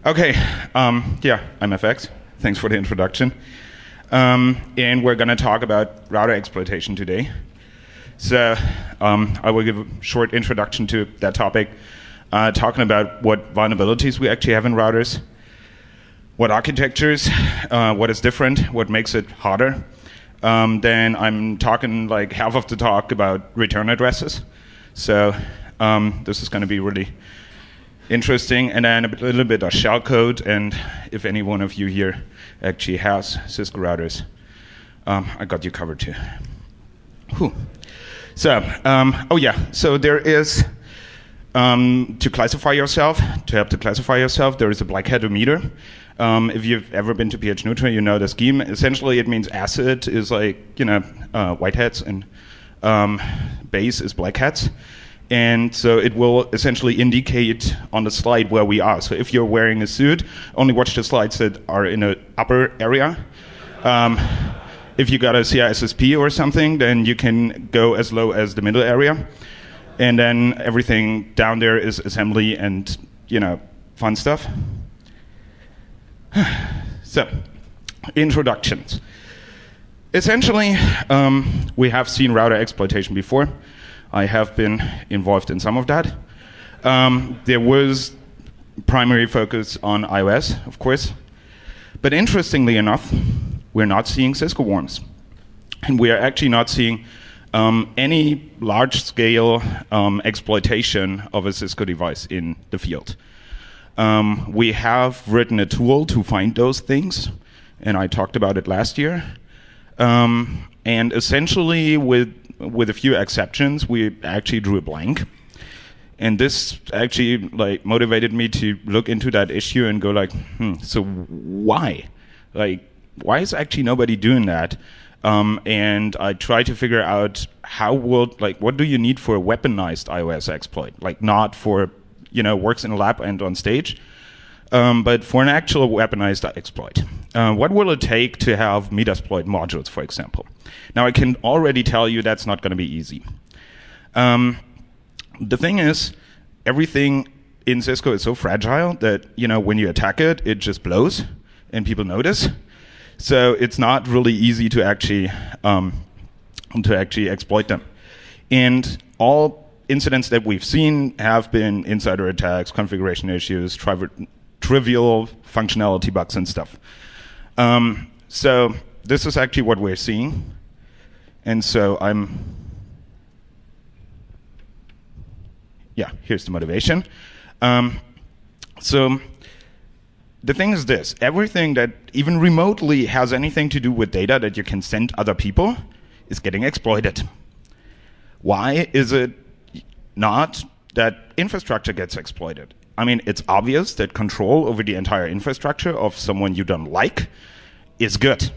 Okay, yeah, I'm FX. Thanks for the introduction. And we're going to talk about router exploitation today. So I will give a short introduction to that topic, talking about what vulnerabilities we actually have in routers, what architectures, what is different, what makes it harder. Then I'm talking like half of the talk about return addresses. So this is going to be really interesting, and then a little bit of shellcode, and if any one of you here actually has Cisco routers, I got you covered too. Whew. So, oh yeah, so there is, to classify yourself, to help to classify yourself, there is a black hat meter. If you've ever been to pH neutral, you know the scheme. Essentially, it means acid is like, white hats, and base is black hats. And so it will essentially indicate on the slide where we are. So if you're wearing a suit, only watch the slides that are in the upper area. If you got a CISSP or something, then you can go as low as the middle area. And then everything down there is assembly and, fun stuff. So, introductions. Essentially, we have seen router exploitation before. I have been involved in some of that. There was primary focus on iOS, of course. But interestingly enough, we're not seeing Cisco worms. And we are actually not seeing any large-scale exploitation of a Cisco device in the field. We have written a tool to find those things, and I talked about it last year. And essentially, with a few exceptions, we actually drew a blank. And this actually motivated me to look into that issue and go so why? Why is actually nobody doing that? And I tried to figure out what do you need for a weaponized iOS exploit? Not for, works in a lab and on stage, but for an actual weaponized exploit. What will it take to have Metasploit modules, for example? Now, I can already tell you that's not going to be easy. The thing is, everything in Cisco is so fragile that, when you attack it, it just blows, and people notice. So it's not really easy to actually exploit them. And all incidents that we've seen have been insider attacks, configuration issues, trivial functionality bugs and stuff. So this is actually what we're seeing. And so here's the motivation. So the thing is this: everything that even remotely has anything to do with data that you can send other people is getting exploited. Why is it not that infrastructure gets exploited? I mean, it's obvious that control over the entire infrastructure of someone you don't like is good.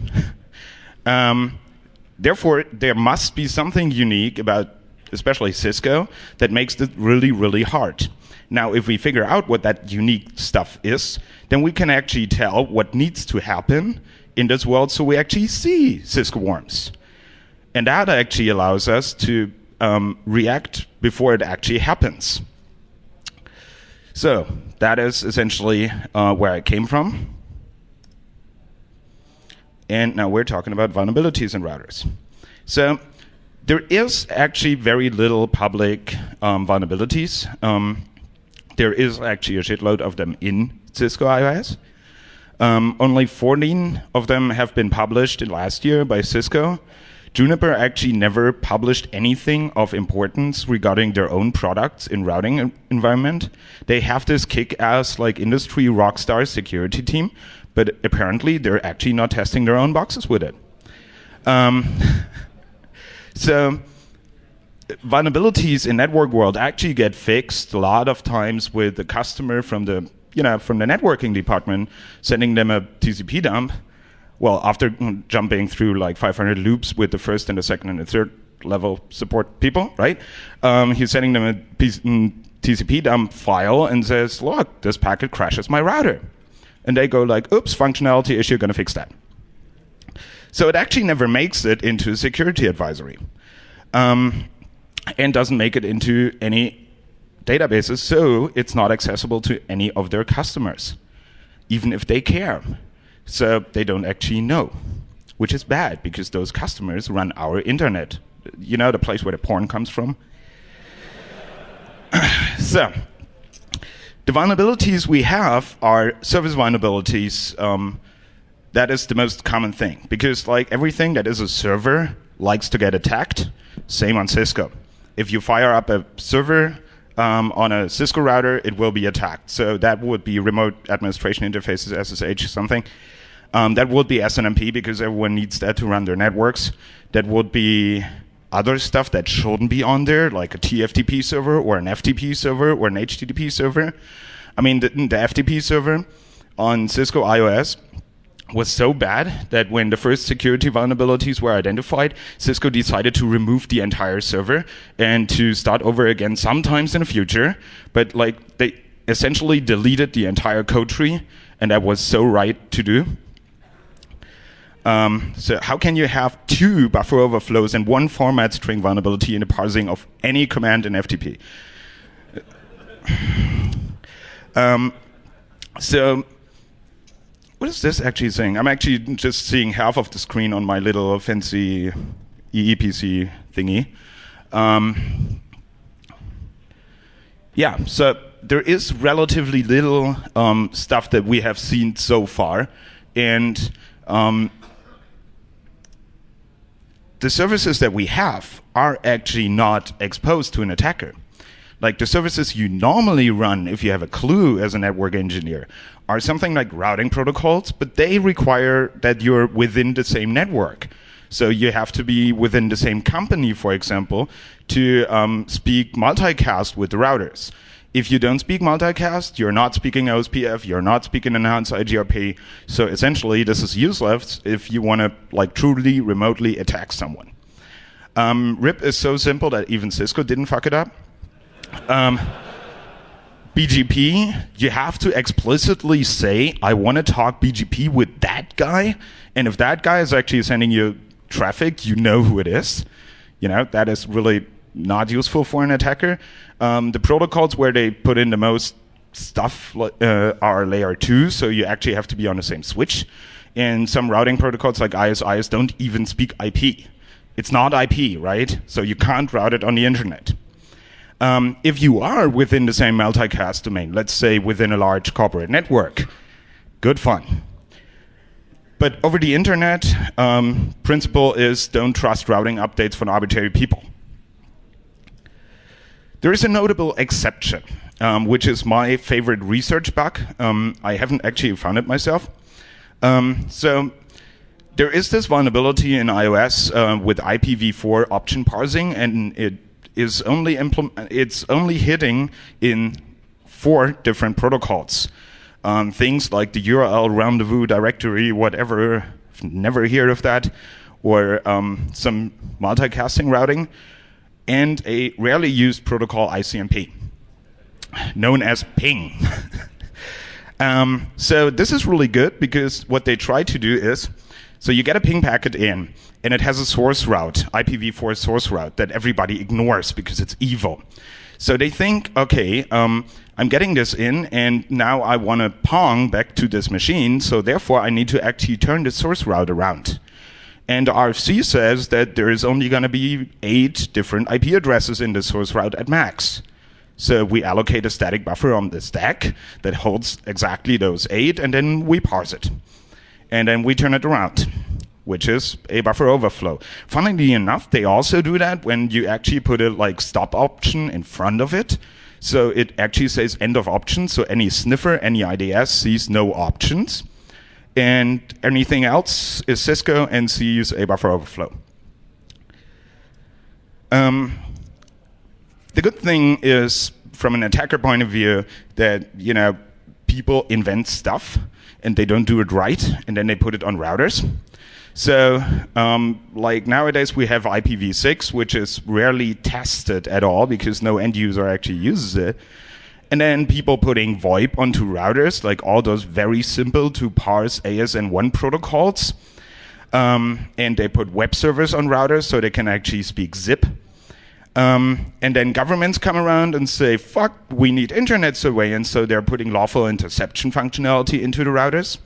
Therefore, there must be something unique about, especially Cisco, that makes it really, really hard. Now, if we figure out what that unique stuff is, then we can actually tell what needs to happen in this world so we actually see Cisco worms. And that actually allows us to react before it actually happens. So that is essentially where I came from. And now we're talking about vulnerabilities in routers. So there is actually very little public vulnerabilities. There is actually a shitload of them in Cisco iOS. Only 14 of them have been published last year by Cisco. Juniper actually never published anything of importance regarding their own products in routing environment. They have this kick-ass industry rockstar security team, but apparently they're actually not testing their own boxes with it. So vulnerabilities in network world actually get fixed a lot of times with the customer from the networking department sending them a TCP dump. Well, after jumping through 500 loops with the first and the second and the third level support people, right? He's sending them a TCP dump file and says, look, this packet crashes my router. And they go oops, functionality issue, gonna fix that. So it actually never makes it into a security advisory. And doesn't make it into any databases, so it's not accessible to any of their customers. even if they care. So they don't actually know, which is bad because those customers run our internet. You know, the place where the porn comes from? So, the vulnerabilities we have are service vulnerabilities. That is the most common thing because like everything that is a server likes to get attacked. Same on Cisco. If you fire up a server on a Cisco router, it will be attacked. So that would be remote administration interfaces, SSH something. That would be SNMP because everyone needs that to run their networks. That would be other stuff that shouldn't be on there, like a TFTP server or an FTP server or an HTTP server. I mean, the FTP server on Cisco iOS was so bad that when the first security vulnerabilities were identified, Cisco decided to remove the entire server and to start over again sometimes in the future. But like they essentially deleted the entire code tree, and that was so right to do. So how can you have 2 buffer overflows and 1 format string vulnerability in the parsing of any command in FTP? So what is this actually saying? I'm actually just seeing half of the screen on my little fancy EEPC thingy. Yeah, so there is relatively little stuff that we have seen so far. And the services that we have are actually not exposed to an attacker. Like the services you normally run if you have a clue as a network engineer are something like routing protocols, but they require that you're within the same network. So you have to be within the same company, for example, to speak multicast with the routers. If you don't speak multicast, you're not speaking OSPF, you're not speaking enhanced IGRP. So essentially, this is useless if you want to like truly remotely attack someone. RIP is so simple that even Cisco didn't fuck it up. BGP, you have to explicitly say, I want to talk BGP with that guy. And if that guy is actually sending you traffic, you know who it is. You know, that is really not useful for an attacker. The protocols where they put in the most stuff are layer 2, so you actually have to be on the same switch. And some routing protocols like ISIs don't even speak IP. It's not IP, right? So you can't route it on the internet. If you are within the same multicast domain, let's say within a large corporate network, good fun. But over the internet, principle is don't trust routing updates from arbitrary people. There is a notable exception, which is my favorite research bug. I haven't actually found it myself. So there is this vulnerability in iOS with IPv4 option parsing, and it's only hitting in 4 different protocols. Things like the URL rendezvous directory, whatever, I've never heard of that, or some multicasting routing, and a rarely used protocol ICMP, known as ping. So this is really good because what they try to do is, so you get a ping packet in, and it has a source route, IPv4 source route, that everybody ignores because it's evil. So they think, okay, I'm getting this in, and now I want to pong back to this machine, so therefore I need to actually turn the source route around. And the RFC says that there is only going to be 8 different IP addresses in the source route at max. So we allocate a static buffer on the stack that holds exactly those 8, and then we parse it. And then we turn it around, which is a buffer overflow. Funnily enough, they also do that when you actually put a like stop option in front of it. So it actually says end of option, so any sniffer, any IDS sees no options. And anything else is Cisco and sees a buffer overflow. The good thing is, from an attacker point of view, that people invent stuff and they don't do it right, and then they put it on routers. So, like nowadays we have IPv6, which is rarely tested at all because no end user actually uses it. And then people putting VoIP onto routers, like all those very simple to parse ASN1 protocols. And they put web servers on routers so they can actually speak zip. And then governments come around and say, fuck, we need internet surveillance, so they're putting lawful interception functionality into the routers.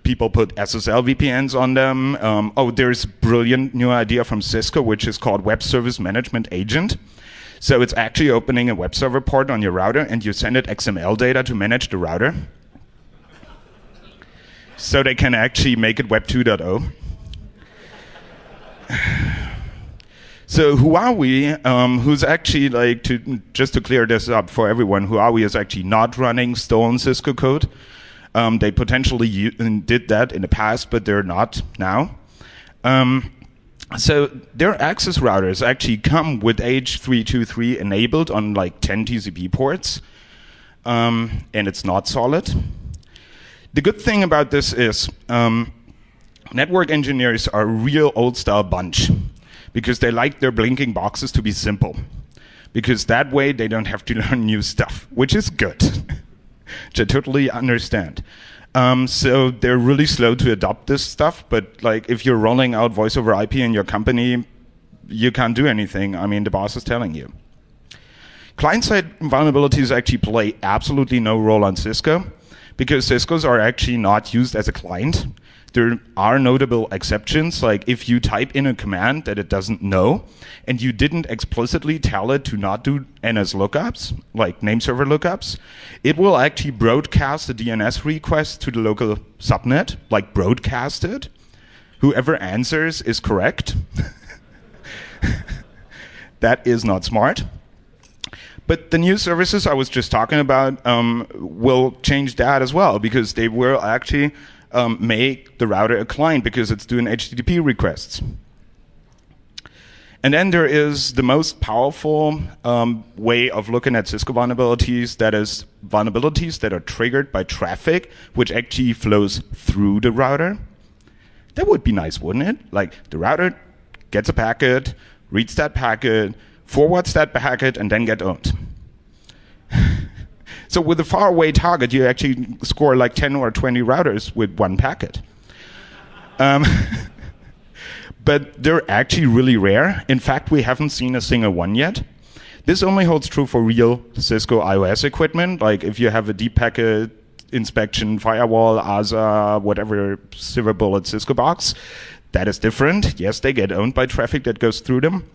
People put SSL VPNs on them. There's a brilliant new idea from Cisco, which is called Web Service Management Agent. So it's actually opening a web server port on your router, and you send it XML data to manage the router. So they can actually make it Web 2.0. So Huawei, who's actually just to clear this up for everyone, Huawei is actually not running stolen Cisco code. They potentially did that in the past, but they're not now. So their access routers actually come with H323 enabled on 10 TCP ports, and it's not solid. The good thing about this is network engineers are a real old-style bunch, because they like their blinking boxes to be simple. Because that way they don't have to learn new stuff, which is good, which I totally understand. So they're really slow to adopt this stuff, but if you're rolling out voice over IP in your company, you can't do anything. I mean, the boss is telling you. Client-side vulnerabilities actually play absolutely no role on Cisco, because Cisco's are actually not used as a client. There are notable exceptions, like if you type in a command that it doesn't know, and you didn't explicitly tell it to not do NS lookups, like name server lookups, it will actually broadcast a DNS request to the local subnet, like broadcast it. Whoever answers is correct. That is not smart. But the new services I was just talking about will change that as well, because they will actually make the router a client because it's doing HTTP requests. And then there is the most powerful way of looking at Cisco vulnerabilities, that is vulnerabilities that are triggered by traffic, which actually flows through the router. That would be nice, wouldn't it? Like the router gets a packet, reads that packet, forwards that packet, and then get owned. So with a faraway target, you actually score 10 or 20 routers with one packet. But they're actually really rare. In fact, we haven't seen a single one yet. This only holds true for real Cisco iOS equipment, like if you have a deep packet inspection firewall, ASA, whatever silver bullet Cisco box. That is different. Yes, they get owned by traffic that goes through them.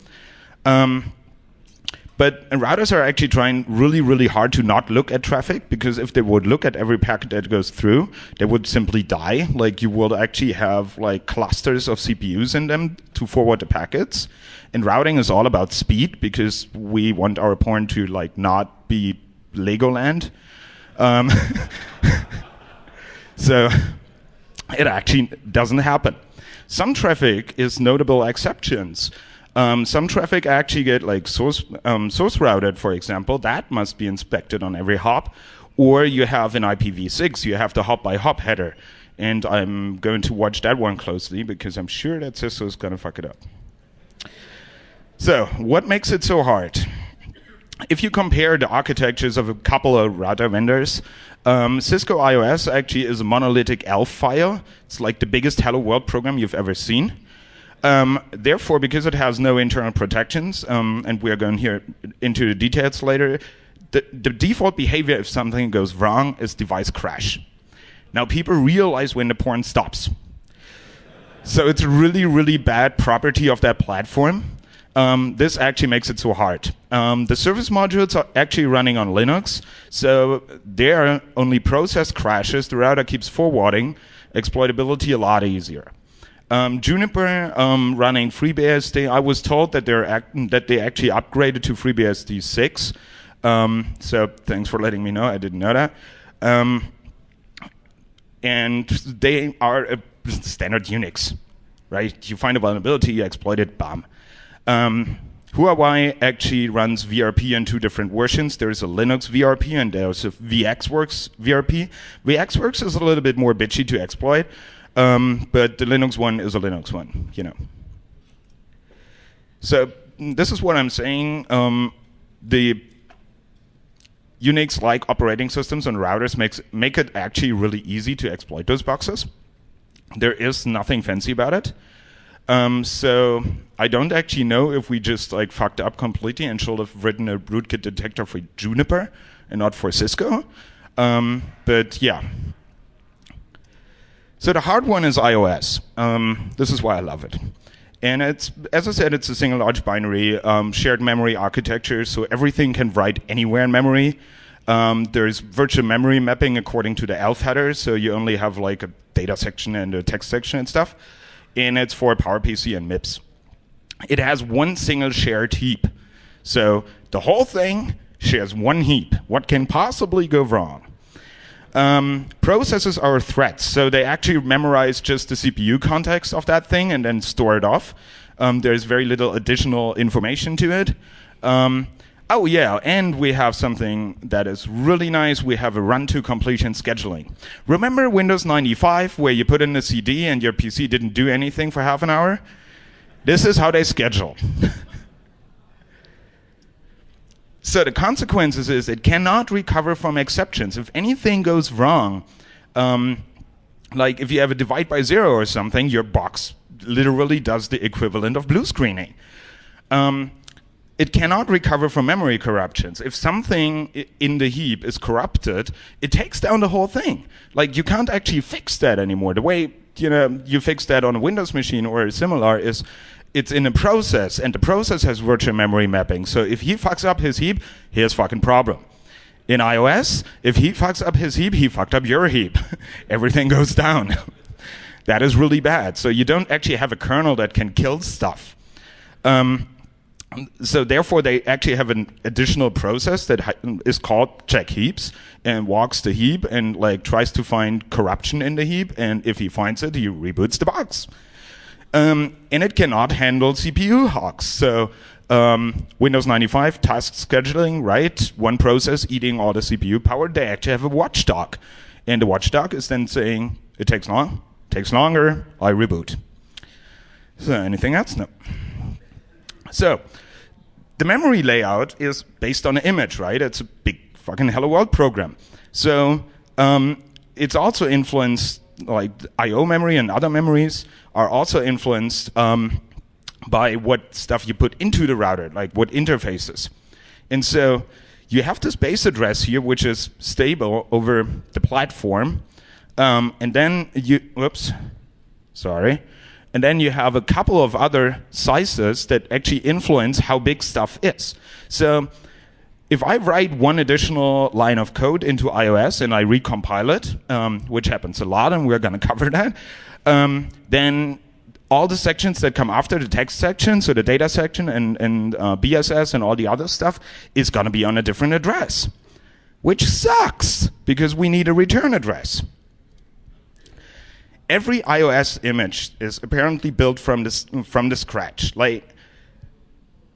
But routers are actually trying really, really hard to not look at traffic, because if they would look at every packet that goes through, they would simply die. Like you would actually have clusters of CPUs in them to forward the packets. And routing is all about speed, because we want our porn to not be Legoland. So it actually doesn't happen. Some traffic is notable exceptions. Some traffic actually get source routed, for example. That must be inspected on every hop. Or you have an IPv6, you have the hop by hop header. And I'm going to watch that one closely, because I'm sure that Cisco is going to fuck it up. So what makes it so hard? If you compare the architectures of a couple of router vendors, Cisco iOS actually is a monolithic ELF file. It's like the biggest Hello World program you've ever seen. Therefore, because it has no internal protections, and we are going here into the details later, the default behavior if something goes wrong is device crash. Now, people realize when the porn stops. So it's a really, really bad property of that platform. This actually makes it so hard. The service modules are actually running on Linux, so there only process crashes. The router keeps forwarding. Exploitability a lot easier. Juniper running FreeBSD. I was told that they actually upgraded to FreeBSD 6. So thanks for letting me know. I didn't know that. And they are a standard Unix, right? You find a vulnerability, you exploit it, bam. Huawei actually runs VRP in two different versions. There's a Linux VRP and there's a VxWorks VRP. VxWorks is a little bit more bitchy to exploit. But the Linux one is a Linux one, So this is what I'm saying. The Unix-like operating systems on routers make it actually really easy to exploit those boxes. There is nothing fancy about it. So I don't actually know if we just like fucked up completely and should have written a rootkit detector for Juniper and not for Cisco. But yeah. So the hard one is iOS. This is why I love it. And it's, as I said, it's a single large binary shared memory architecture, so everything can write anywhere in memory. There's virtual memory mapping according to the ELF header, so you only have like a data section and a text section and stuff. And it's for PowerPC and MIPS. It has one single shared heap. So the whole thing shares one heap. What can possibly go wrong? Processes are threads, so they actually memorize just the CPU context of that thing and then store it off. There's very little additional information to it. Oh yeah, and we have something that is really nice. We have a run-to-completion scheduling. Remember Windows 95, where you put in a CD and your PC didn't do anything for half an hour? This is how they schedule. So the consequences is it cannot recover from exceptions. If anything goes wrong, like if you have a divide by zero or something, your box literally does the equivalent of blue screening. It cannot recover from memory corruptions. If something in the heap is corrupted, it takes down the whole thing. Like you can't actually fix that anymore. The way you fix that on a Windows machine or similar is it's in a process, and the process has virtual memory mapping. So if he fucks up his heap, here's fucking problem. In iOS, if he fucks up his heap, he fucked up your heap. Everything goes down. That is really bad. So you don't actually have a kernel that can kill stuff. So therefore, they actually have an additional process that is called check heaps and walks the heap and like tries to find corruption in the heap. And if he finds it, he reboots the box. And it cannot handle CPU hogs. So Windows 95 task scheduling, right? One process eating all the CPU power. They actually have a watchdog, and the watchdog is then saying it takes long, takes longer. I reboot. So anything else? No. So the memory layout is based on an image, right? It's a big fucking Hello World program. So it's also influenced, like I/O memory and other memories are also influenced by what stuff you put into the router, like what interfaces. And so you have this base address here, which is stable over the platform. And then and then you have a couple of other sizes that actually influence how big stuff is. So if I write one additional line of code into iOS and I recompile it, which happens a lot, and we're going to cover that, then all the sections that come after the text section, so the data section and BSS and all the other stuff, is going to be on a different address, which sucks because we need a return address. Every iOS image is apparently built from the scratch. Like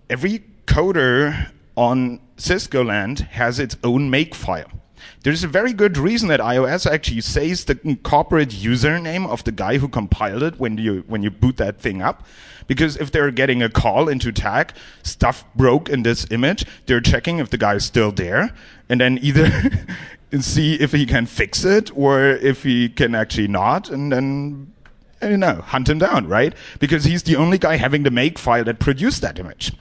every coder on Cisco land has its own makefile. There's a very good reason that iOS actually says the corporate username of the guy who compiled it when you boot that thing up. Because if they're getting a call into tag, stuff broke in this image, they're checking if the guy is still there, and then either see if he can fix it or if he can actually not, and then, hunt him down, right? Because he's the only guy having the makefile that produced that image.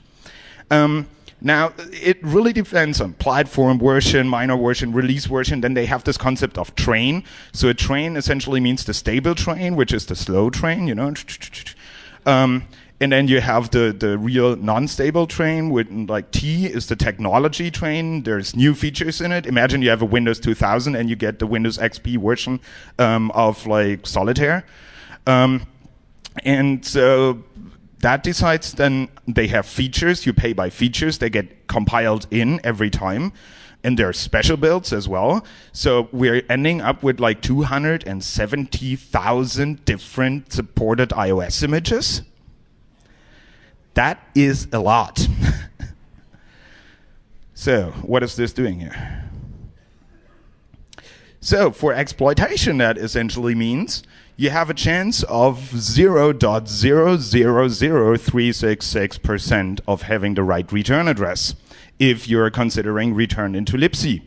Now, it really depends on platform version, minor version, release version. Then they have this concept of train. So a train essentially means the stable train, which is the slow train, and then you have the real non-stable train, with like T is the technology train. There's new features in it. Imagine you have a Windows 2000 and you get the Windows XP version of like Solitaire. And so that decides then they have features. You pay by features. They get compiled in every time. And there are special builds as well. So we're ending up with like 270,000 different supported iOS images. That is a lot. So what is this doing here? So for exploitation, that essentially means you have a chance of 0.000366% of having the right return address if you're considering return into libc.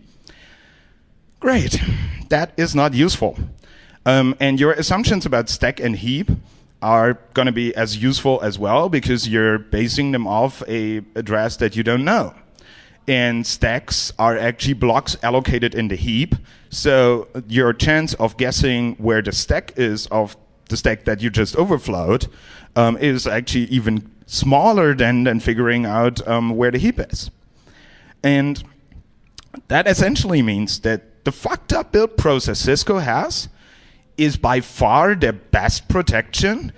Great. That is not useful. And your assumptions about stack and heap are going to be as useful as well because you're basing them off a address that you don't know. And stacks are actually blocks allocated in the heap, so your chance of guessing where the stack is of the stack that you just overflowed is actually even smaller than figuring out where the heap is. And that essentially means that the fucked up build process Cisco has is by far their best protection.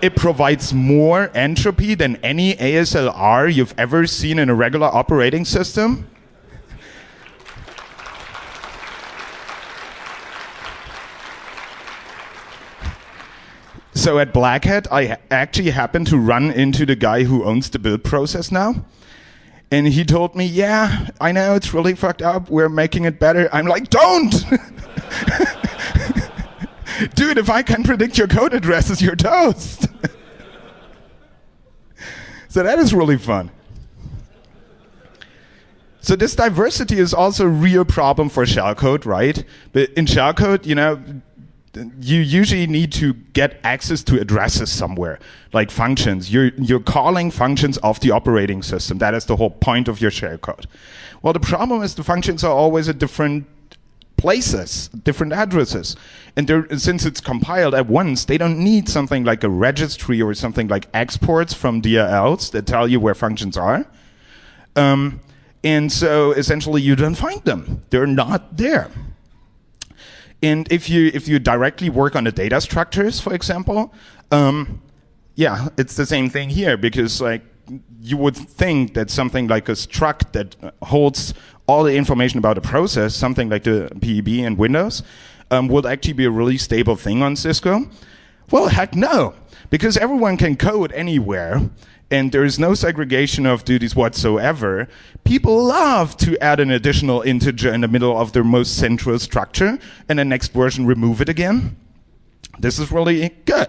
It provides more entropy than any ASLR you've ever seen in a regular operating system. So at Black Hat, I actually happened to run into the guy who owns the build process now. And he told me, yeah, I know it's really fucked up. We're making it better. I'm like, don't! Dude, if I can predict your code addresses, you're toast. So that is really fun. So this diversity is also a real problem for shellcode, right? But in shellcode, you usually need to get access to addresses somewhere, like functions. You're calling functions of the operating system. That is the whole point of your shellcode. Well, the problem is the functions are always at different places, different addresses. And since it's compiled at once, they don't need something like a registry or something like exports from DLLs that tell you where functions are. And so essentially you don't find them. They're not there. And if you directly work on the data structures, for example, yeah, it's the same thing here, because like you would think that something like a struct that holds all the information about a process, something like the PEB in Windows, would actually be a really stable thing on Cisco. Well, heck no, because everyone can code anywhere, and there is no segregation of duties whatsoever. People love to add an additional integer in the middle of their most central structure, and the next version remove it again. This is really good.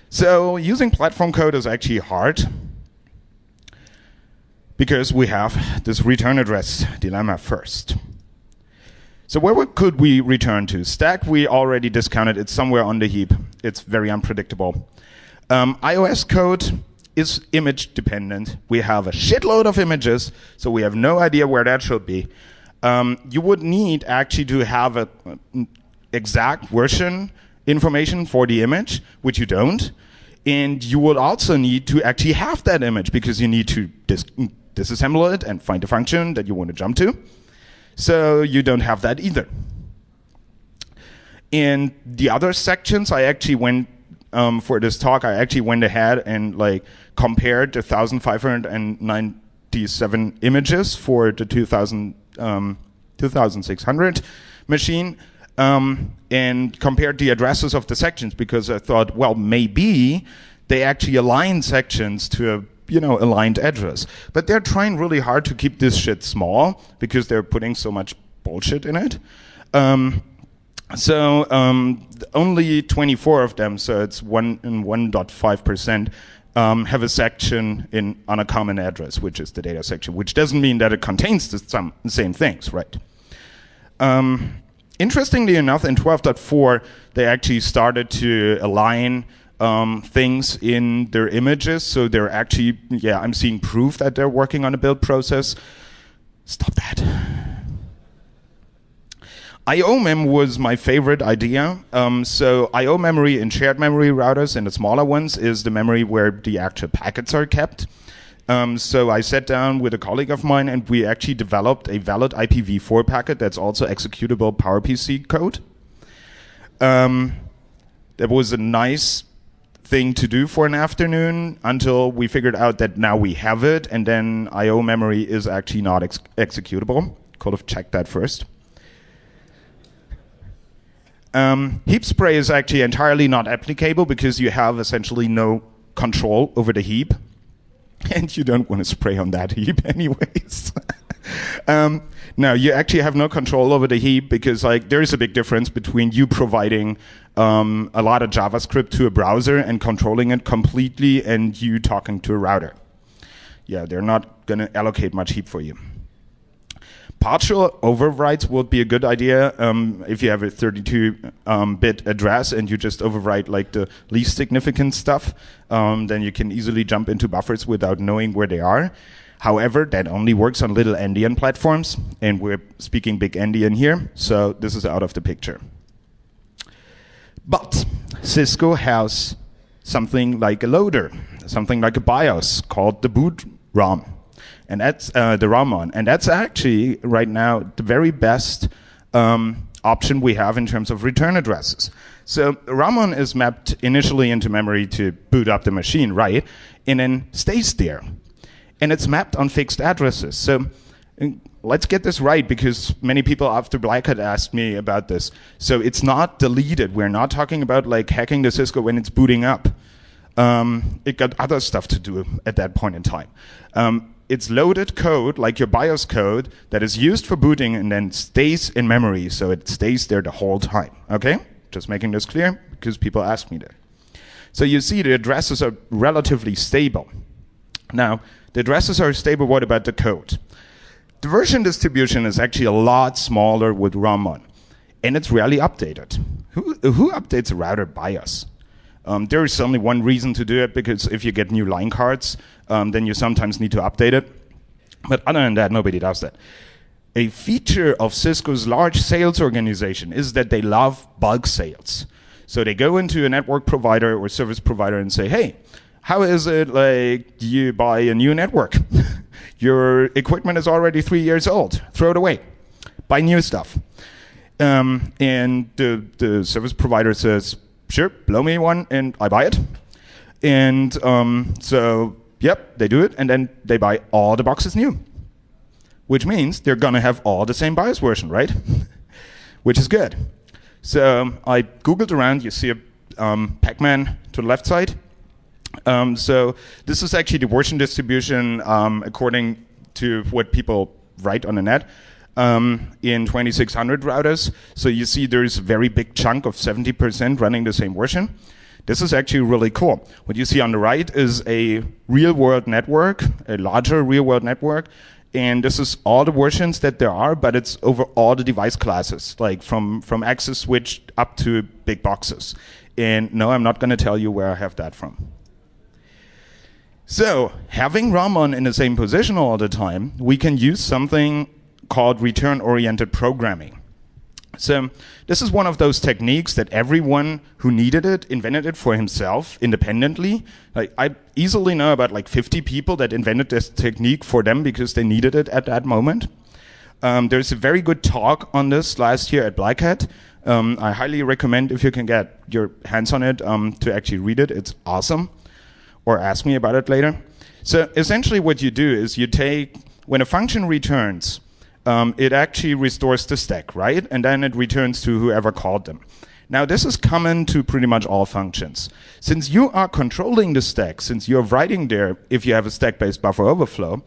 So using platform code is actually hard, because we have this return address dilemma first. So where could we return to? Stack, we already discounted. It's somewhere on the heap. It's very unpredictable. iOS code is image dependent. We have a shitload of images, so we have no idea where that should be. You would need actually to have an exact version information for the image, which you don't. And you would also need to actually have that image, because you need to disassemble it and find the function that you want to jump to. So you don't have that either. In the other sections, I actually went, for this talk, I actually went ahead and like compared the 1,597 images for the 2,600 machine, and compared the addresses of the sections, because I thought, well, maybe they actually align sections to a aligned address. But they're trying really hard to keep this shit small, because they're putting so much bullshit in it. So only 24 of them, so it's 1.5%, have a section on a common address, which is the data section, which doesn't mean that it contains the same things, right? Interestingly enough, in 12.4, they actually started to align things in their images, so they're actually, yeah, I'm seeing proof that they're working on a build process. Stop that. I/O mem was my favorite idea. So I/O memory in shared memory routers and the smaller ones is the memory where the actual packets are kept. So I sat down with a colleague of mine, and we actually developed a valid IPv4 packet that's also executable PowerPC code. That was a nice thing to do for an afternoon until we figured out that now we have it, and then I/O memory is actually not executable. Could have checked that first. Heap spray is actually entirely not applicable, because you have essentially no control over the heap. And you don't want to spray on that heap anyways. No, you actually have no control over the heap, because there is a big difference between you providing a lot of JavaScript to a browser and controlling it completely, and you talking to a router. Yeah, they're not going to allocate much heap for you. Partial overwrites would be a good idea if you have a 32-bit address and you just overwrite like the least significant stuff. Then you can easily jump into buffers without knowing where they are. However, that only works on little endian platforms, and we're speaking big endian here, so this is out of the picture. But Cisco has something like a loader, something like a BIOS called the boot ROM. And that's the ROM-on. And that's actually, right now, the very best option we have in terms of return addresses. So ROM-on is mapped initially into memory to boot up the machine, right? And then stays there. And it's mapped on fixed addresses. So let's get this right, because many people after Black Hat asked me about this. So it's not deleted. We're not talking about like hacking the Cisco when it's booting up. It got other stuff to do at that point in time. It's loaded code, like your BIOS code, that is used for booting and then stays in memory, so it stays there the whole time. Okay? Just making this clear, because people ask me that. So you see the addresses are relatively stable. Now, the addresses are stable, what about the code? The version distribution is actually a lot smaller with ROM-on, and it's rarely updated. Who updates a router BIOS? There is only one reason to do it, because if you get new line cards, then you sometimes need to update it. But other than that, nobody does that. A feature of Cisco's large sales organization is that they love bulk sales. So they go into a network provider or service provider and say, hey, how is it like you buy a new network? Your equipment is already 3 years old. Throw it away. Buy new stuff. And the service provider says, sure, blow me one, and I buy it. And so, yep, they do it, and then they buy all the boxes new. Which means they're going to have all the same BIOS version, right? Which is good. So I Googled around. You see a Pac-Man to the left side. So this is actually the version distribution according to what people write on the net. In 2600 routers. So you see there's a very big chunk of 70% running the same version. This is actually really cool. What you see on the right is a real-world network, a larger real-world network, and this is all the versions that there are, but it's over all the device classes, like from access switch up to big boxes. And no, I'm not going to tell you where I have that from. So having ROM-on in the same position all the time, we can use something called return-oriented programming. So this is one of those techniques that everyone who needed it invented it for himself independently. Like, I easily know about like 50 people that invented this technique for them because they needed it at that moment. There's a very good talk on this last year at Black Hat. I highly recommend, if you can get your hands on it, to actually read it. It's awesome. Or ask me about it later. So essentially what you do is you take, when a function returns, it actually restores the stack, right? And then it returns to whoever called them. Now, this is common to pretty much all functions. Since you are controlling the stack, since you're writing there, if you have a stack-based buffer overflow,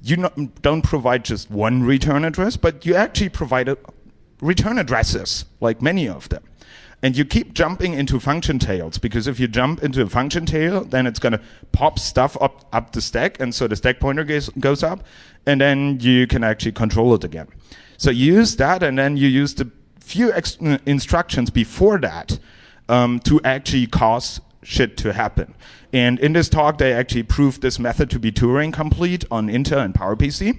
you don't provide just one return address, but you actually provide return addresses, like many of them. And you keep jumping into function tails, because if you jump into a function tail, then it's going to pop stuff up the stack, and so the stack pointer goes up, and then you can actually control it again. So you use that, and then you use the few instructions before that to actually cause shit to happen. And in this talk, they actually proved this method to be Turing complete on Intel and PowerPC.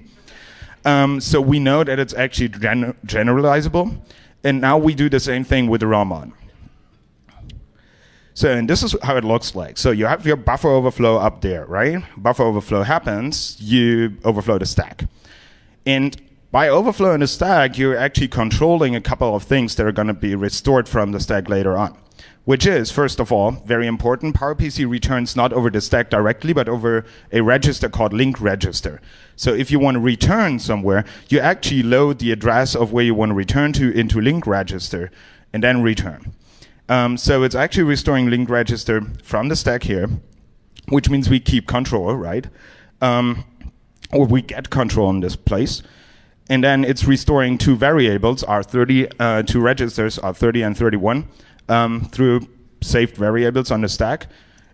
So we know that it's actually generalizable. And now we do the same thing with the ROM-on. So, and this is how it looks like. So you have your buffer overflow up there, right? Buffer overflow happens, you overflow the stack. And by overflowing the stack, you're actually controlling a couple of things that are going to be restored from the stack later on. Which is, first of all, very important. PowerPC returns not over the stack directly, but over a register called link register. So if you want to return somewhere, you actually load the address of where you want to return to into link register, and then return. So it's actually restoring link register from the stack here, which means we keep control, right? Or we get control in this place. And then it's restoring two variables, two registers, R30 and 31. Through saved variables on the stack,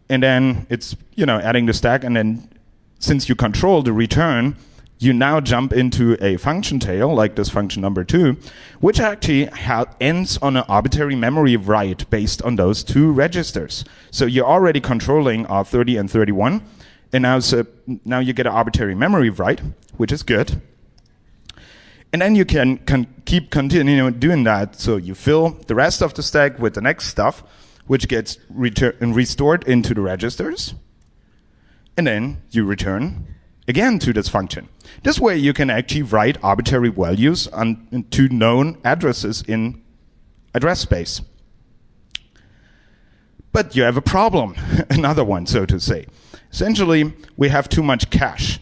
and then it's adding the stack, and then since you control the return, you now jump into a function tail, like this function number 2, which actually ends on an arbitrary memory write based on those 2 registers. So you're already controlling R30 and 31, and now you get an arbitrary memory write, which is good. And then you can keep continuing doing that, so you fill the rest of the stack with the next stuff, which gets restored into the registers, and then you return again to this function. This way you can actually write arbitrary values to known addresses in address space. But you have a problem, another one, so to say. Essentially, we have too much cache.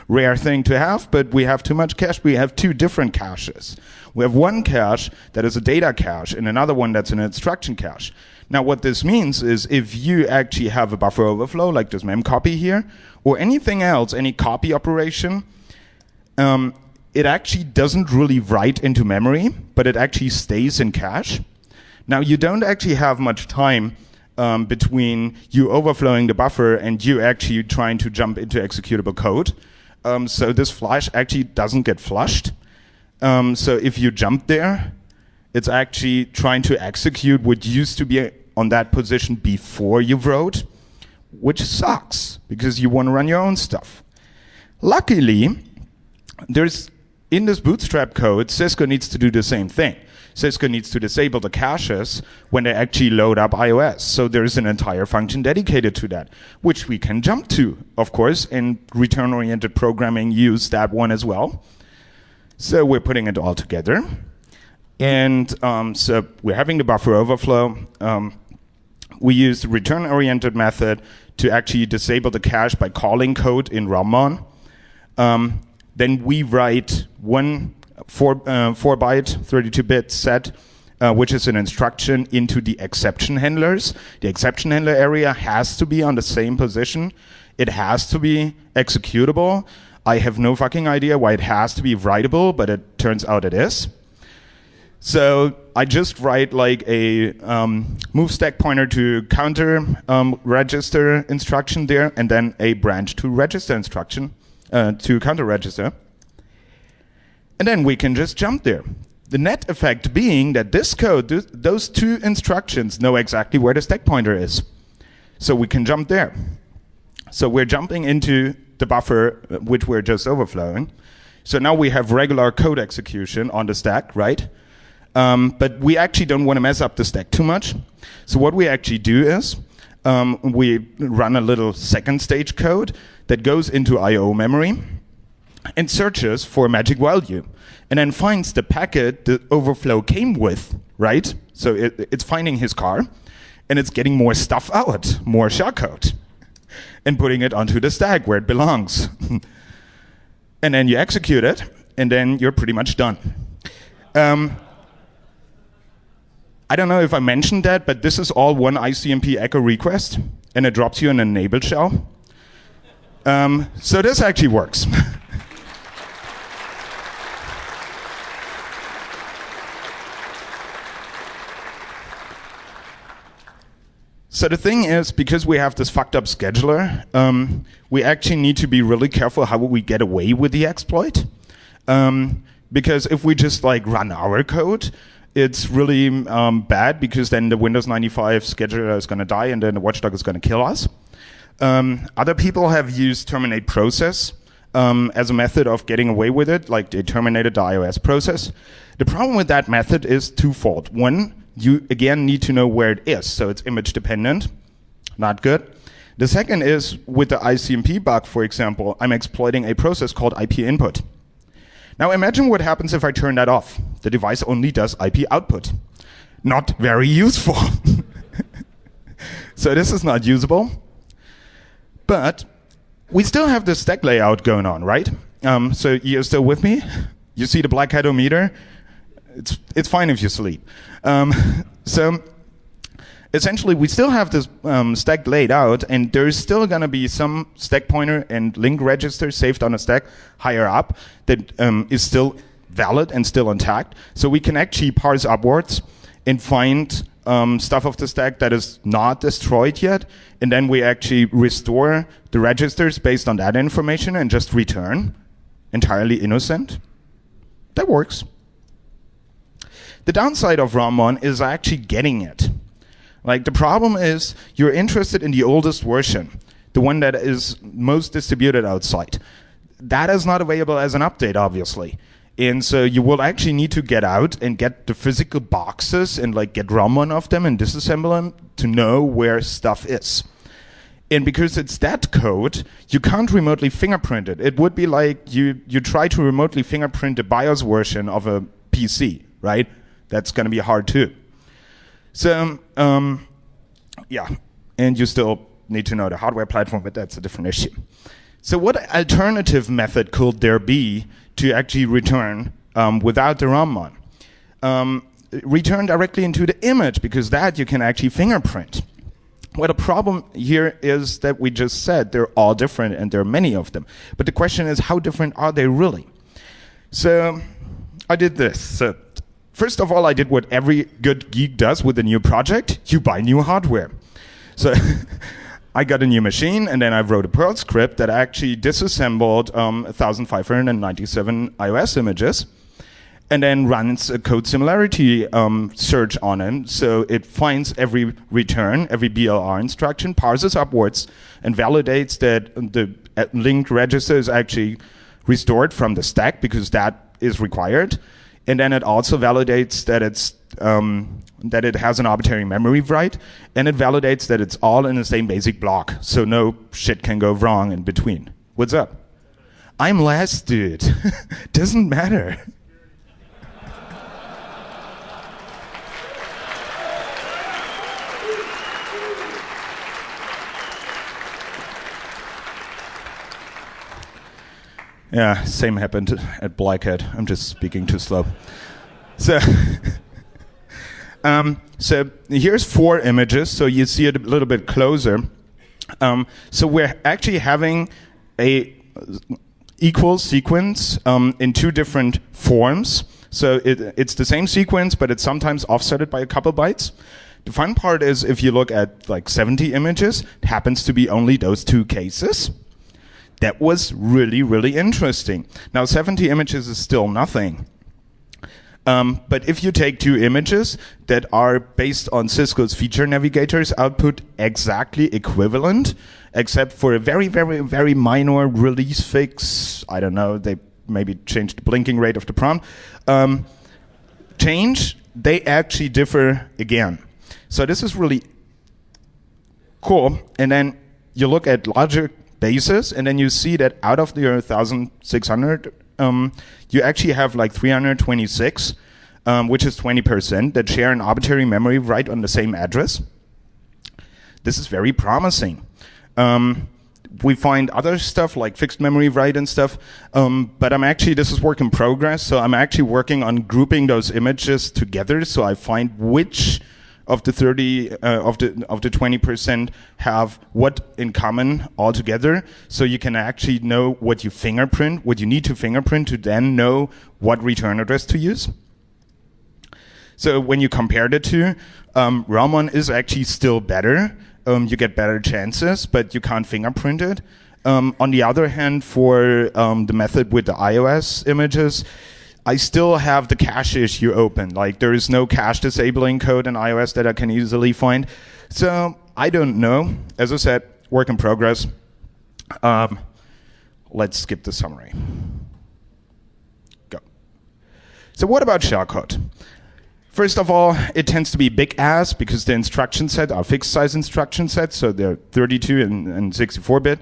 Rare thing to have, but we have too much cache. We have 2 different caches. We have one cache that is a data cache and another one that's an instruction cache. Now what this means is if you actually have a buffer overflow, like this memcopy here, or anything else, any copy operation, it actually doesn't really write into memory, but it actually stays in cache. Now you don't actually have much time between you overflowing the buffer and you actually trying to jump into executable code. So this flush actually doesn't get flushed. So if you jump there, it's actually trying to execute what used to be on that position before you wrote, which sucks because you want to run your own stuff. Luckily, in this bootstrap code, Cisco needs to do the same thing. Cisco needs to disable the caches when they actually load up iOS. So there's an entire function dedicated to that, which we can jump to, of course, and return-oriented programming use that one as well. So we're putting it all together. And so we're having the buffer overflow. We use the return-oriented method to actually disable the cache by calling code in Rammon. Then we write one 4-byte, 32-bit set, which is an instruction into the exception handlers. The exception handler area has to be on the same position. It has to be executable. I have no fucking idea why it has to be writable, but it turns out it is. So I just write like a move stack pointer to counter register instruction there, and then a branch to register instruction to counter register. And then we can just jump there. The net effect being that this code, those 2 instructions know exactly where the stack pointer is. So we can jump there. So we're jumping into the buffer which we're just overflowing. So now we have regular code execution on the stack, right? But we actually don't want to mess up the stack too much. So what we actually do is we run a little second stage code that goes into I/O memory and searches for a magic value, and then finds the packet the overflow came with, right? So it's finding his car, and it's getting more stuff out, more shellcode, and putting it onto the stack where it belongs. And then you execute it, and then you're pretty much done. I don't know if I mentioned that, but this is all one ICMP echo request, and it drops you an enabled shell. So this actually works. So the thing is, because we have this fucked up scheduler, we actually need to be really careful how we get away with the exploit. Because if we just like run our code, it's really bad, because then the Windows 95 scheduler is going to die and then the watchdog is going to kill us. Other people have used terminate process as a method of getting away with it, like they terminated the iOS process. The problem with that method is twofold. One, you again need to know where it is, so it's image dependent. Not good. The second is, with the ICMP bug, for example, I'm exploiting a process called IP input. Now imagine what happens if I turn that off. The device only does IP output. Not very useful. So this is not usable. But we still have the stack layout going on, right? So you're still with me? You see the black headometer? It's fine if you sleep. So essentially, we still have this stack laid out, and there's still going to be some stack pointer and link register saved on a stack higher up that is still valid and still intact. So we can actually parse upwards and find stuff of the stack that is not destroyed yet, and then we actually restore the registers based on that information and just return entirely innocent. That works. The downside of ROM1 is actually getting it. Like, the problem is you're interested in the oldest version, the one that is most distributed outside. That is not available as an update, obviously. And so you will actually need to get out and get the physical boxes and like get ROM1 of them and disassemble them to know where stuff is. And because it's that code, you can't remotely fingerprint it. It would be like you try to remotely fingerprint the BIOS version of a PC, right? That's going to be hard too. So, yeah, and you still need to know the hardware platform, but that's a different issue. So what alternative method could there be to actually return without the ROM1? Return directly into the image, because that you can actually fingerprint. Well, the problem here is that we just said they're all different and there are many of them. But the question is, how different are they really? So I did this. So first of all, I did what every good geek does with a new project. You buy new hardware. So I got a new machine, and then I wrote a Perl script that actually disassembled 1,597 iOS images, and then runs a code similarity search on them. So it finds every return, every BLR instruction, parses upwards, and validates that the linked register is actually restored from the stack, because that is required. And then it also validates that it's that it has an arbitrary memory write, and it validates that it's all in the same basic block, so no shit can go wrong in between. What's up? I'm last, dude. Doesn't matter. Yeah, same happened at Black Hat. I'm just speaking too slow. So, so here's 4 images, so you see it a little bit closer. So we're actually having a equal sequence in 2 different forms. So it's the same sequence, but it's sometimes offsetted by a couple bytes. The fun part is if you look at like 70 images, it happens to be only those 2 cases. That was really, really interesting. Now, 70 images is still nothing. But if you take 2 images that are based on Cisco's feature navigator's output exactly equivalent, except for a very, very, very minor release fix, I don't know, they maybe changed the blinking rate of the prompt, change, they actually differ again. So this is really cool. And then you look at logic basis, and then you see that out of the 1,600, you actually have like 326, which is 20%, that share an arbitrary memory right on the same address. This is very promising. We find other stuff like fixed memory write and stuff, but this is work in progress, so I'm actually working on grouping those images together, so I find which of the 20% have what in common altogether, so you can actually know what you fingerprint, what you need to fingerprint to then know what return address to use. So when you compare the two, ROM1 is actually still better. You get better chances, but you can't fingerprint it. On the other hand, for the method with the iOS images, I still have the cache issue open. Like, there is no cache disabling code in iOS that I can easily find. So I don't know. As I said, work in progress. Let's skip the summary. Go. So what about shellcode? First of all, it tends to be big ass because the instruction set are fixed size instruction sets, so they're 32 and 64-bit.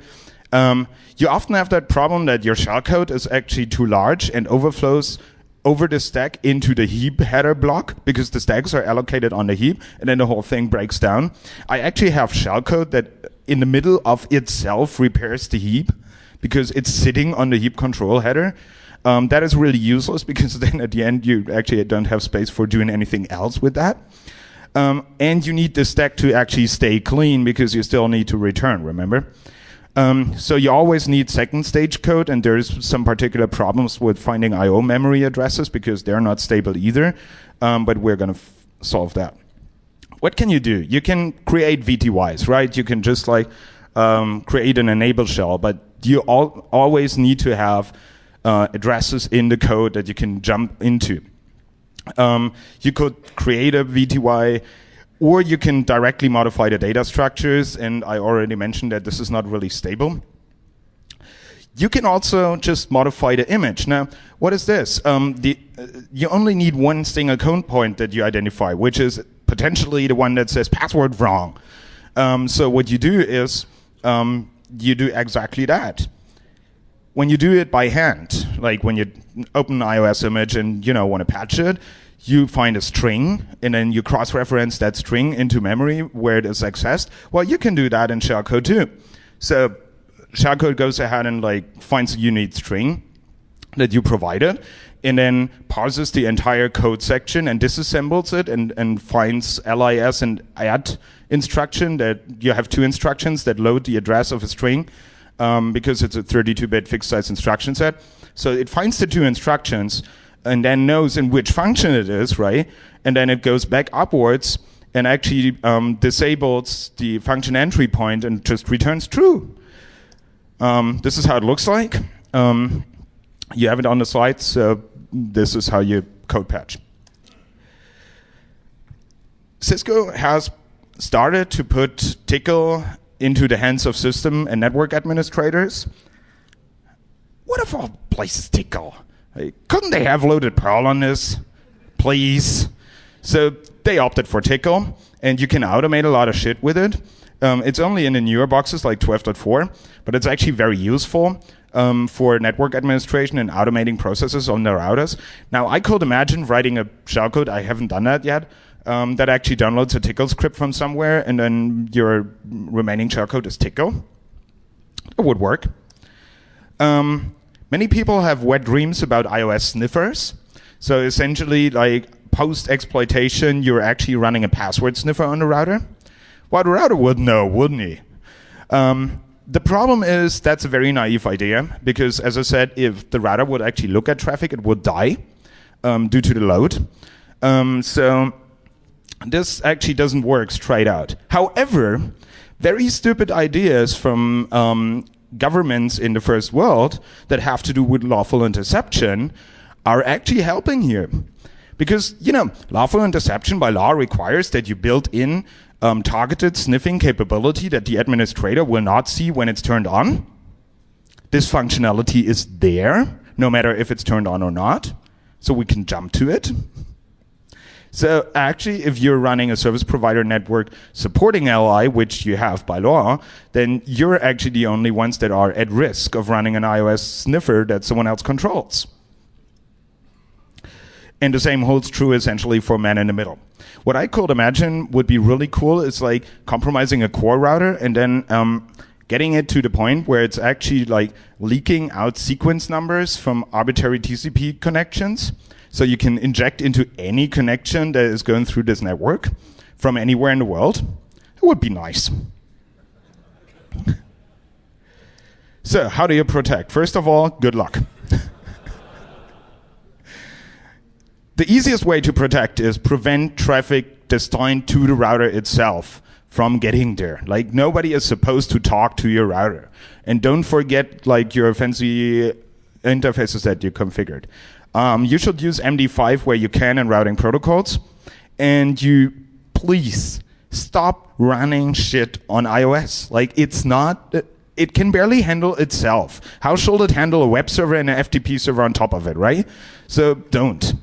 You often have that problem that your shellcode is actually too large and overflows over the stack into the heap header block because the stacks are allocated on the heap, and then the whole thing breaks down. I actually have shellcode that in the middle of itself repairs the heap because it's sitting on the heap control header. That is really useless because then at the end you actually don't have space for doing anything else with that. And you need the stack to actually stay clean because you still need to return, remember? So you always need second stage code, and there's some particular problems with finding I/O memory addresses because they're not stable either, but we're going to solve that. What can you do? You can create VTYs, right? You can just like create an enable shell, but you always need to have addresses in the code that you can jump into. You could create a VTY, or you can directly modify the data structures, and I already mentioned that this is not really stable. You can also just modify the image. Now, what is this? You only need one single code point that you identify, which is potentially the one that says password wrong. So what you do is you do exactly that. When you do it by hand, like when you open an iOS image and want to patch it, you find a string and then you cross-reference that string into memory where it is accessed. Well, you can do that in shellcode too. So shellcode goes ahead and finds a unique string that you provided and then parses the entire code section and disassembles it and finds lis and add instruction that you have two instructions that load the address of a string because it's a 32-bit fixed size instruction set. So it finds the two instructions and then knows in which function it is, right? And then it goes back upwards and actually disables the function entry point and just returns true. This is how it looks like. You have it on the slide, so this is how you code patch. Cisco has started to put Tickle into the hands of system and network administrators. What of all places Tickle? Couldn't they have loaded Perl on this? Please. So they opted for Tickle, and you can automate a lot of shit with it. It's only in the newer boxes like 12.4, but it's actually very useful for network administration and automating processes on the routers. Now, I could imagine writing a shellcode, I haven't done that yet, that actually downloads a Tickle script from somewhere, and then your remaining shellcode is Tickle. It would work. Many people have wet dreams about iOS sniffers. So essentially, post-exploitation, you're actually running a password sniffer on the router. Well, the router would know, wouldn't he? The problem is that's a very naive idea, because as I said, if the router would actually look at traffic, it would die due to the load. So this actually doesn't work straight out. However, very stupid ideas from governments in the first world that have to do with lawful interception are actually helping here. Because, lawful interception by law requires that you build in targeted sniffing capability that the administrator will not see when it's turned on. This functionality is there, no matter if it's turned on or not, so we can jump to it. So actually, if you're running a service provider network supporting LI, which you have by law, then you're actually the only ones that are at risk of running an iOS sniffer that someone else controls. And the same holds true essentially for man in the middle. What I could imagine would be really cool is compromising a core router and then getting it to the point where it's actually leaking out sequence numbers from arbitrary TCP connections. So you can inject into any connection that is going through this network from anywhere in the world. It would be nice. So how do you protect? First of all, good luck. The easiest way to protect is prevent traffic destined to the router itself from getting there. Nobody is supposed to talk to your router. And don't forget your fancy interfaces that you configured. You should use MD5 where you can in routing protocols. And you please stop running shit on iOS. It's not, it can barely handle itself. How should it handle a web server and an FTP server on top of it, right? So don't.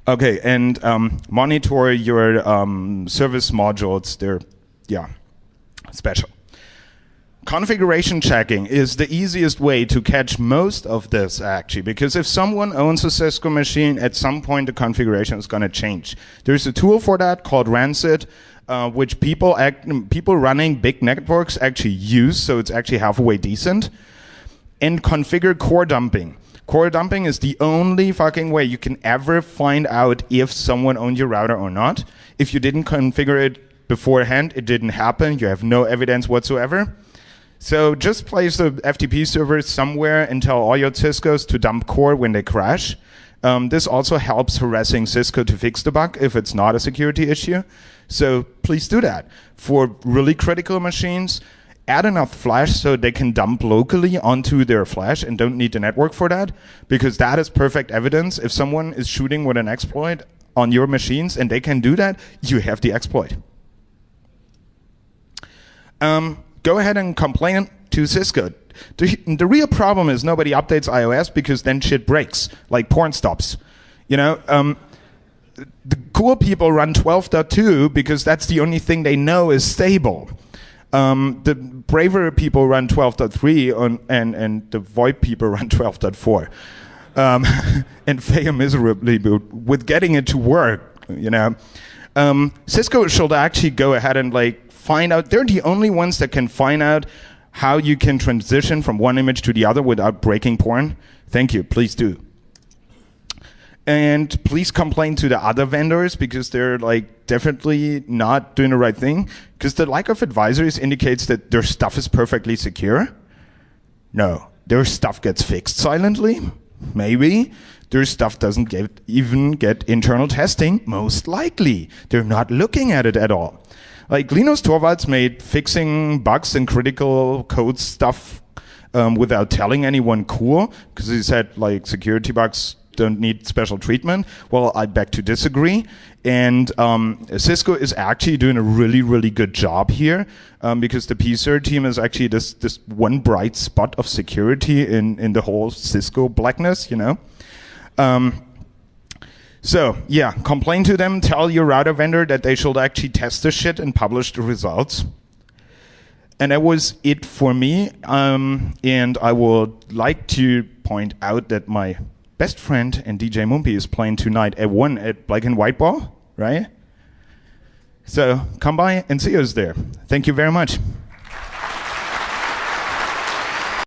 Okay, and monitor your service modules. They're, special. Configuration checking is the easiest way to catch most of this, actually, because if someone owns a Cisco machine, at some point the configuration is going to change. There's a tool for that called Rancid, which people running big networks actually use, so it's actually halfway decent. And configure core dumping. Core dumping is the only fucking way you can ever find out if someone owned your router or not. If you didn't configure it beforehand, it didn't happen. You have no evidence whatsoever. So just place the FTP server somewhere and tell all your Ciscos to dump core when they crash. This also helps harassing Cisco to fix the bug if it's not a security issue. So please do that. For really critical machines, add enough flash so they can dump locally onto their flash and don't need the network for that, because that is perfect evidence. If someone is shooting with an exploit on your machines and they can do that, you have the exploit. Go ahead and complain to Cisco. The real problem is nobody updates iOS because then shit breaks, like porn stops. You know, the cool people run 12.2 because that's the only thing they know is stable. The braver people run 12.3 and the VoIP people run 12.4 and fail miserably with getting it to work. You know, Cisco should actually go ahead and like find out. They're the only ones that can find out how you can transition from one image to the other without breaking porn. Thank you. Please do. And please complain to the other vendors because they're like definitely not doing the right thing. Because the lack of advisories indicates that their stuff is perfectly secure. No, their stuff gets fixed silently. Maybe. Their stuff doesn't even get internal testing. Most likely. They're not looking at it at all. Like Linus Torvalds made fixing bugs and critical code stuff without telling anyone cool, because he said like security bugs don't need special treatment. Well, I beg to disagree. And Cisco is actually doing a really, really good job here because the PSER team is actually this one bright spot of security in the whole Cisco blackness, you know. So yeah, complain to them, tell your router vendor that they should actually test the shit and publish the results. And that was it for me. And I would like to point out that my best friend and DJ Mumpy is playing tonight at 1 at Black and White Ball, right? So come by and see us there. Thank you very much.